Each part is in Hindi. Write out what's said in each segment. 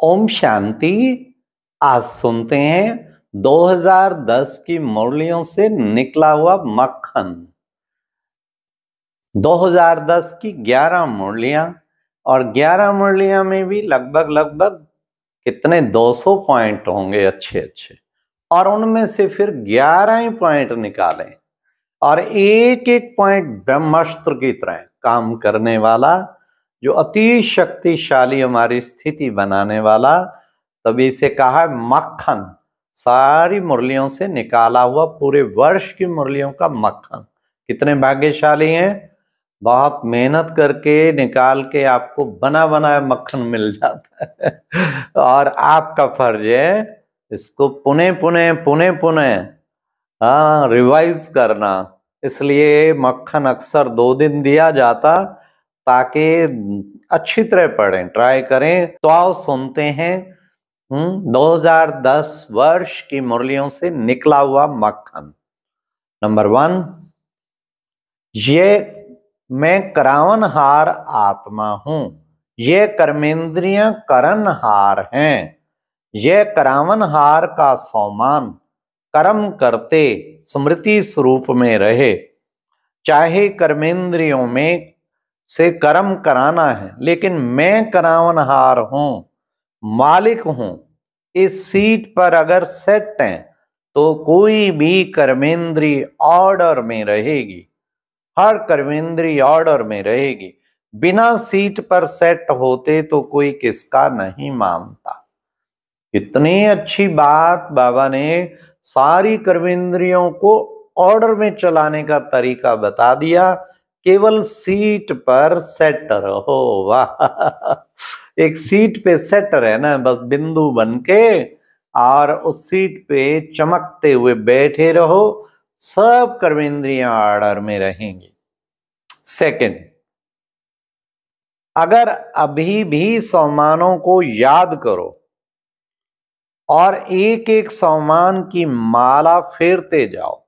ओम शांति। आज सुनते हैं 2010 की मुरलियों से निकला हुआ मक्खन। 2010 की 11 मुरलियां और 11 मुरलियां में भी लगभग कितने 200 पॉइंट होंगे अच्छे अच्छे, और उनमें से फिर 11 ही पॉइंट निकालें और एक एक पॉइंट ब्रह्मास्त्र की तरह काम करने वाला, जो अति शक्तिशाली हमारी स्थिति बनाने वाला। तभी से कहा है मक्खन, सारी मुरलियों से निकाला हुआ पूरे वर्ष की मुरलियों का मक्खन। कितने भाग्यशाली हैं, बहुत मेहनत करके निकाल के आपको बना बनाया मक्खन मिल जाता है और आपका फर्ज है इसको पुने रिवाइज करना। इसलिए मक्खन अक्सर 2 दिन दिया जाता ताकि अच्छी तरह पढ़ें, ट्राई करें। तो आओ सुनते हैं 2010 वर्ष की मुरलियों से निकला हुआ मक्खन। नंबर 1, ये मैं करावनहार आत्मा हूं, ये कर्मेंद्रियां करणहार हैं। ये करावनहार का सौमान कर्म करते स्मृति स्वरूप में रहे। चाहे कर्मेंद्रियों में से कर्म कराना है, लेकिन मैं करावनहार हूं, मालिक हूं। इस सीट पर अगर सेट हैं तो कोई भी कर्मेंद्री ऑर्डर में रहेगी, हर कर्मेंद्री ऑर्डर में रहेगी। बिना सीट पर सेट होते तो कोई किसका नहीं मानता। इतनी अच्छी बात बाबा ने सारी कर्मेंद्रियों को ऑर्डर में चलाने का तरीका बता दिया। केवल सीट पर सेट रहो। वाह, एक सीट पे सेट रहना, बस बिंदु बन के, और उस सीट पे चमकते हुए बैठे रहो, सब कर्मेंद्रियां ऑर्डर में रहेंगी। सेकंड, अगर अभी भी सम्मानों को याद करो और एक एक सम्मान की माला फेरते जाओ,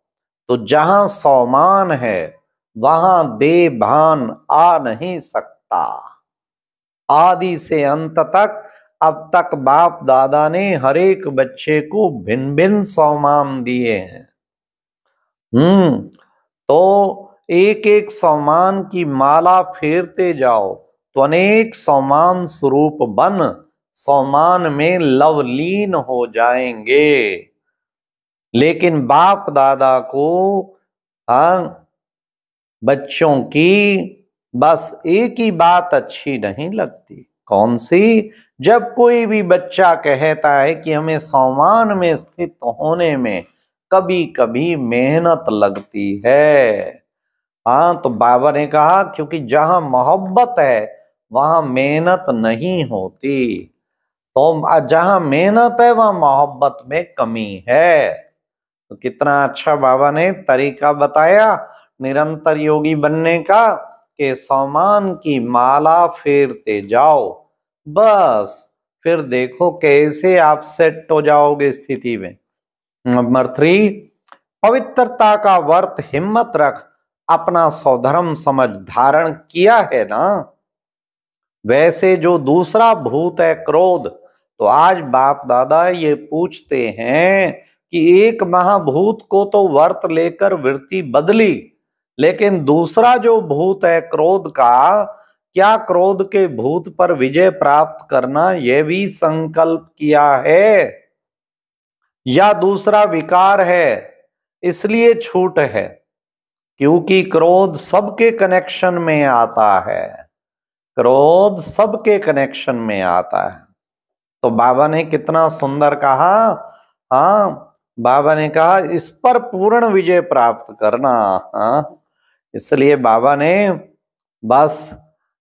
तो जहां सम्मान है वहां देभान आ नहीं सकता। आदि से अंत तक अब तक बाप दादा ने हर एक बच्चे को भिन्न भिन्न सम्मान दिए हैं। तो एक एक सम्मान की माला फेरते जाओ तो अनेक सम्मान स्वरूप बन सम्मान में लवलीन हो जाएंगे। लेकिन बाप दादा को बच्चों की बस एक ही बात अच्छी नहीं लगती। कौन सी? जब कोई भी बच्चा कहता है कि हमें सम्मान में स्थित होने में कभी कभी मेहनत लगती है। तो बाबा ने कहा क्योंकि जहां मोहब्बत है वहां मेहनत नहीं होती। तो जहां मेहनत है वहां मोहब्बत में कमी है। तो कितना अच्छा बाबा ने तरीका बताया निरंतर योगी बनने का, कि सम्मान की माला फेरते जाओ, बस फिर देखो कैसे आप सेट हो जाओगे स्थिति में। नंबर 3, पवित्रता का व्रत हिम्मत रख, अपना स्वधर्म समझ धारण किया है ना। वैसे जो दूसरा भूत है क्रोध, तो आज बाप दादा ये पूछते हैं कि एक महाभूत को तो व्रत लेकर वृत्ति बदली, लेकिन दूसरा जो भूत है क्रोध का, क्या क्रोध के भूत पर विजय प्राप्त करना यह भी संकल्प किया है, या दूसरा विकार है इसलिए छूट है? क्योंकि क्रोध सबके कनेक्शन में आता है, क्रोध सबके कनेक्शन में आता है। तो बाबा ने कितना सुंदर कहा, बाबा ने कहा इस पर पूर्ण विजय प्राप्त करना। इसलिए बाबा ने बस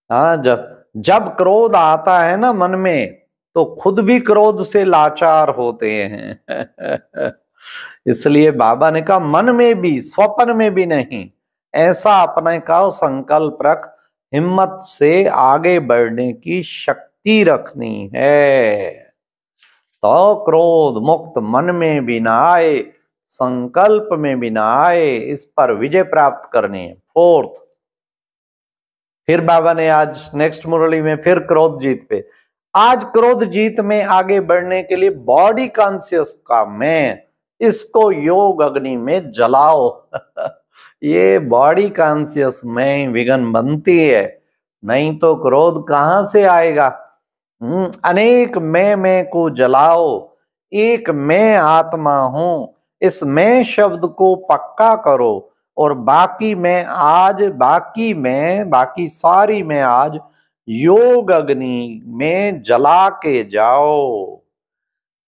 जब क्रोध आता है ना मन में, तो खुद भी क्रोध से लाचार होते हैं। इसलिए बाबा ने कहा मन में भी, स्वप्न में भी नहीं, ऐसा अपने का संकल्प रख, हिम्मत से आगे बढ़ने की शक्ति रखनी है। तो क्रोध मुक्त मन में भी ना आए, संकल्प में भी ना आए, इस पर विजय प्राप्त करनी है। 4th, फिर बाबा ने आज नेक्स्ट मुरली में फिर क्रोध जीत पे, आज क्रोध जीत में आगे बढ़ने के लिए बॉडी कॉन्शियस का मैं, इसको योग अग्नि में जलाओ। ये बॉडी कॉन्शियस में विघ्न बनती है, नहीं तो क्रोध कहां से आएगा। अनेक मैं को जलाओ, एक मैं आत्मा हूं, इस मैं शब्द को पक्का करो और बाकी सारी मैं आज योग अग्नि में जला के जाओ।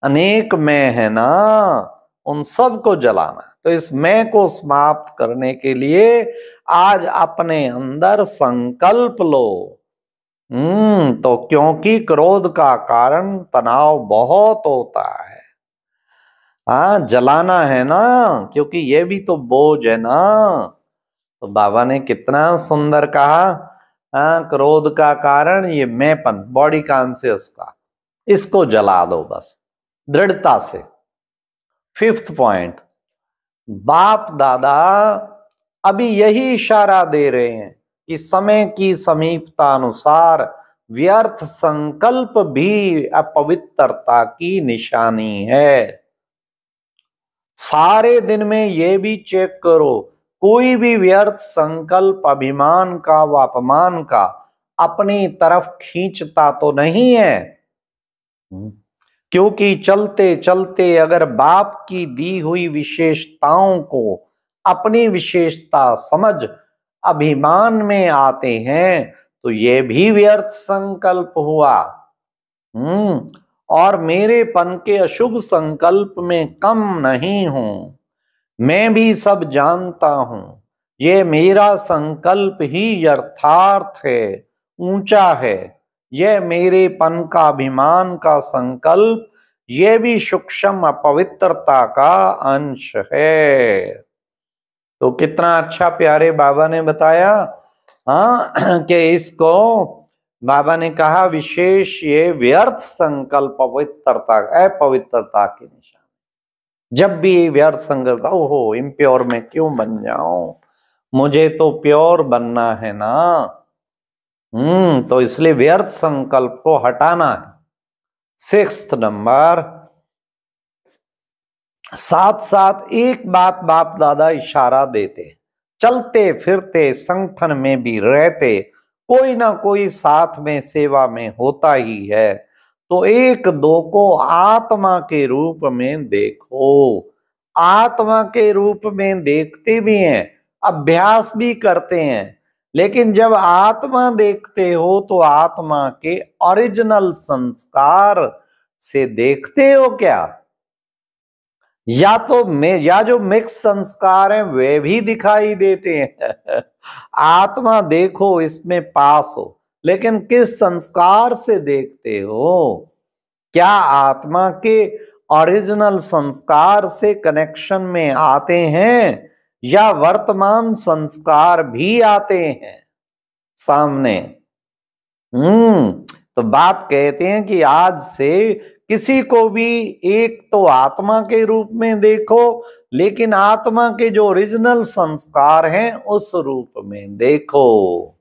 अनेक मैं है ना, उन सब को जलाना। तो इस मैं को समाप्त करने के लिए आज अपने अंदर संकल्प लो। तो क्योंकि क्रोध का कारण तनाव बहुत होता है। हाँ, जलाना है ना, क्योंकि ये भी तो बोझ है ना। तो बाबा ने कितना सुंदर कहा, हाँ, क्रोध का कारण ये मैंपन, बॉडी कॉन्शियस का, इसको जला दो बस दृढ़ता से। 5th पॉइंट, बाप दादा अभी यही इशारा दे रहे हैं कि समय की समीपता अनुसार व्यर्थ संकल्प भी अपवित्रता की निशानी है। सारे दिन में ये भी चेक करो, कोई भी व्यर्थ संकल्प अभिमान का व अपमान का अपनी तरफ खींचता तो नहीं है। क्योंकि चलते चलते अगर बाप की दी हुई विशेषताओं को अपनी विशेषता समझ अभिमान में आते हैं तो ये भी व्यर्थ संकल्प हुआ। और मेरेपन के अशुभ संकल्प में कम नहीं हूं, मैं भी सब जानता हूं, ये मेरा संकल्प ही यथार्थ है, ऊंचा है। यह मेरेपन का अभिमान का संकल्प, यह भी सूक्ष्म अपवित्रता का अंश है। तो कितना अच्छा प्यारे बाबा ने बताया, हाँ, कि इसको बाबा ने कहा विशेष ये व्यर्थ संकल्प अपवित्रता के निशान। जब भी व्यर्थ संकल्प, ओहो इम्प्योर में क्यों बन जाऊं, मुझे तो प्योर बनना है ना। तो इसलिए व्यर्थ संकल्प को हटाना है। 6th नंबर, साथ साथ एक बात बाप दादा इशारा देते, चलते फिरते संगठन में भी रहते कोई ना कोई साथ में सेवा में होता ही है, तो एक दो को आत्मा के रूप में देखो। आत्मा के रूप में देखते भी हैं, अभ्यास भी करते हैं, लेकिन जब आत्मा देखते हो तो आत्मा के ओरिजिनल संस्कार से देखते हो क्या, या जो मिक्स संस्कार हैं वे भी दिखाई देते हैं। आत्मा देखो इसमें पास हो, लेकिन किस संस्कार से देखते हो? क्या आत्मा के ओरिजिनल संस्कार से कनेक्शन में आते हैं या वर्तमान संस्कार भी आते हैं सामने? तो बाप कहते हैं कि आज से किसी को भी एक तो आत्मा के रूप में देखो, लेकिन आत्मा के जो ओरिजिनल संस्कार हैं उस रूप में देखो।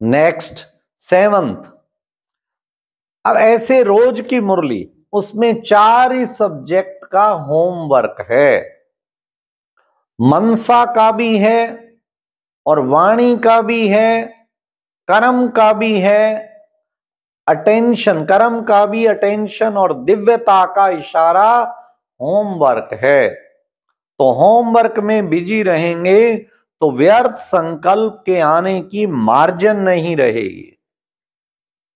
नेक्स्ट 7th, अब ऐसे रोज की मुरली, उसमें 4 ही सब्जेक्ट का होमवर्क है। मनसा का भी है और वाणी का भी है, कर्म का भी है, अटेंशन, कर्म का भी अटेंशन और दिव्यता का इशारा होमवर्क है। तो होमवर्क में बिजी रहेंगे तो व्यर्थ संकल्प के आने की मार्जिन नहीं रहेगी।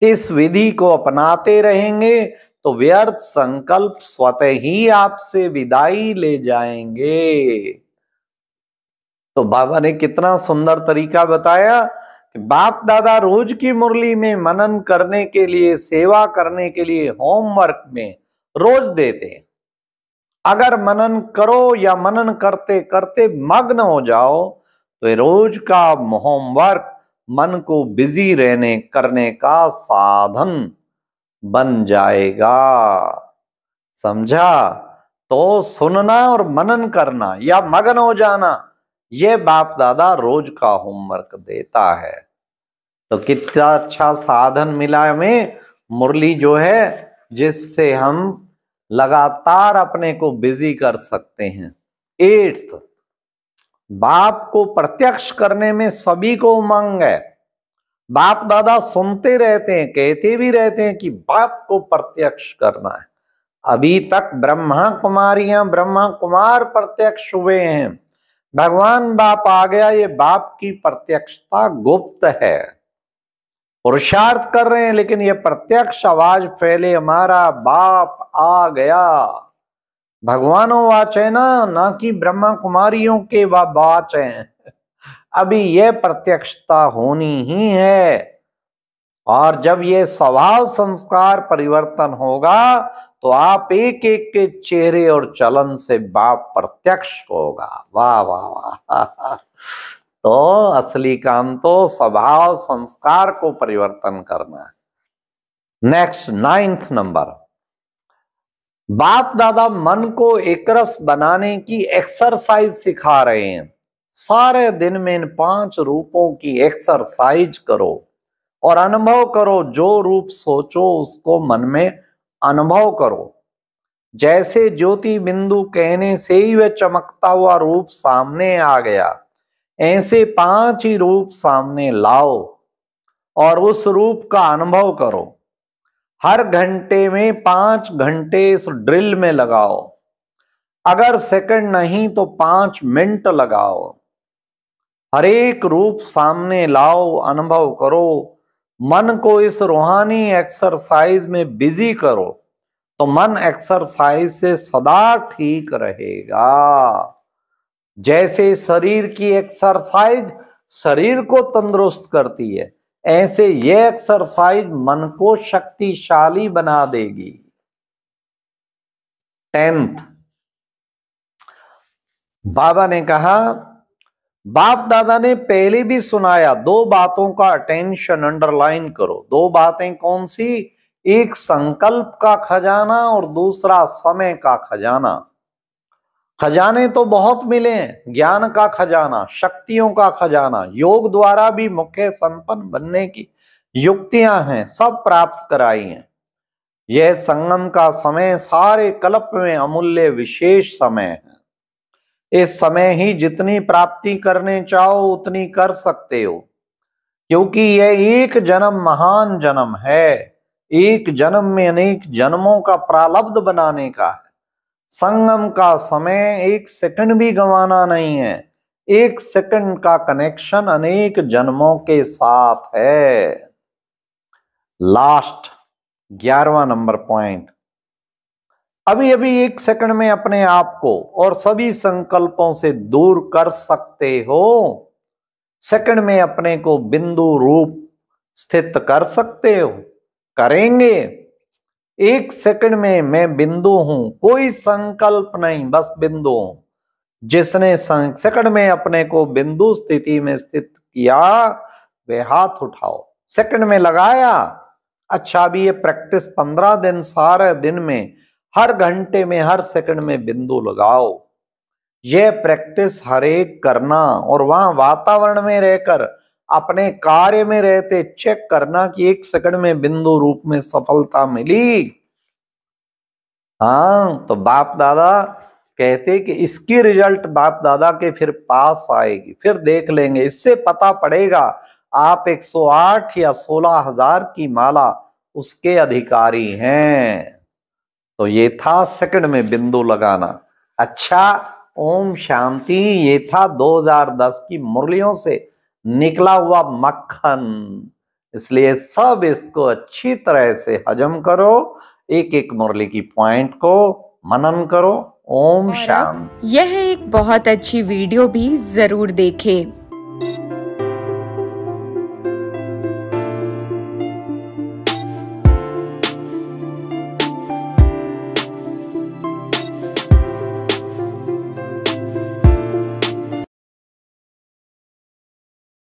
इस विधि को अपनाते रहेंगे तो व्यर्थ संकल्प स्वतः ही आपसे विदाई ले जाएंगे। तो बाबा ने कितना सुंदर तरीका बताया कि बाप दादा रोज की मुरली में मनन करने के लिए, सेवा करने के लिए होमवर्क में रोज देते हैं। अगर मनन करो या मनन करते करते मग्न हो जाओ तो रोज का होमवर्क मन को बिजी रहने करने का साधन बन जाएगा। समझा? तो सुनना और मनन करना या मगन हो जाना, यह बाप दादा रोज का होमवर्क देता है। तो कितना अच्छा साधन मिला हमें मुरली जो है, जिससे हम लगातार अपने को बिजी कर सकते हैं। 8th, बाप को प्रत्यक्ष करने में सभी को उमंग है। बाप दादा सुनते रहते हैं, कहते भी रहते हैं कि बाप को प्रत्यक्ष करना है। अभी तक ब्रह्मा कुमारियां, ब्रह्मा कुमार प्रत्यक्ष हुए हैं, भगवान बाप आ गया। ये बाप की प्रत्यक्षता गुप्त है, पुरुषार्थ कर रहे हैं, लेकिन ये प्रत्यक्ष आवाज फैले, हमारा बाप आ गया। भगवानों वाच है ना कि ब्रह्मा कुमारियों के वाच है। अभी यह प्रत्यक्षता होनी ही है। और जब ये स्वभाव संस्कार परिवर्तन होगा तो आप एक एक के चेहरे और चलन से बाप प्रत्यक्ष होगा। वाह वाह वाह। तो असली काम तो स्वभाव संस्कार को परिवर्तन करना है। नेक्स्ट 9th नंबर, बाप दादा मन को एकरस बनाने की एक्सरसाइज सिखा रहे हैं। सारे दिन में इन 5 रूपों की एक्सरसाइज करो और अनुभव करो। जो रूप सोचो उसको मन में अनुभव करो। जैसे ज्योति बिंदु कहने से ही वह चमकता हुआ रूप सामने आ गया, ऐसे 5 ही रूप सामने लाओ और उस रूप का अनुभव करो। हर घंटे में 5 घंटे इस ड्रिल में लगाओ। अगर सेकंड नहीं तो 5 मिनट लगाओ। हर एक रूप सामने लाओ, अनुभव करो। मन को इस रूहानी एक्सरसाइज में बिजी करो तो मन एक्सरसाइज से सदा ठीक रहेगा। जैसे शरीर की एक्सरसाइज शरीर को तंदुरुस्त करती है, ऐसे ये एक्सरसाइज मन को शक्तिशाली बना देगी। 10th, बाबा ने कहा, बाप दादा ने पहले भी सुनाया, 2 बातों का अटेंशन अंडरलाइन करो। 2 बातें कौन सी? एक संकल्प का खजाना और दूसरा समय का खजाना। खजाने तो बहुत मिले हैं, ज्ञान का खजाना, शक्तियों का खजाना, योग द्वारा भी मुख्य संपन्न बनने की युक्तियां हैं, सब प्राप्त कराई हैं। यह संगम का समय सारे कल्प में अमूल्य विशेष समय है। इस समय ही जितनी प्राप्ति करने चाहो उतनी कर सकते हो, क्योंकि यह एक जन्म महान जन्म है। एक जन्म में अनेक जन्मों का प्रारब्ध बनाने का है। संगम का समय 1 सेकंड भी गंवाना नहीं है। 1 सेकंड का कनेक्शन अनेक जन्मों के साथ है। लास्ट 11वां नंबर पॉइंट, अभी अभी 1 सेकंड में अपने आप को और सभी संकल्पों से दूर कर सकते हो। सेकंड में अपने को बिंदु रूप स्थित कर सकते हो। करेंगे। 1 सेकंड में मैं बिंदु हूं, कोई संकल्प नहीं, बस बिंदु हूं। जिसने सेकंड में अपने को बिंदु स्थिति में स्थित किया वे हाथ उठाओ। सेकंड में लगाया, अच्छा अभी ये प्रैक्टिस 15 दिन, सारे दिन में हर घंटे में हर सेकंड में बिंदु लगाओ। यह प्रैक्टिस हर एक करना और वहां वातावरण में रहकर अपने कार्य में रहते चेक करना कि 1 सेकंड में बिंदु रूप में सफलता मिली। हाँ, तो बाप दादा कहते कि इसकी रिजल्ट बाप दादा के फिर पास आएगी, फिर देख लेंगे। इससे पता पड़ेगा आप 108 या 16,000 की माला उसके अधिकारी हैं। तो ये था सेकंड में बिंदु लगाना। अच्छा, ओम शांति। ये था 2010 की मुरलियों से निकला हुआ मक्खन, इसलिए सब इसको अच्छी तरह से हजम करो। एक एक मुरली की पॉइंट को मनन करो। ओम शांति। यह एक बहुत अच्छी वीडियो भी जरूर देखें।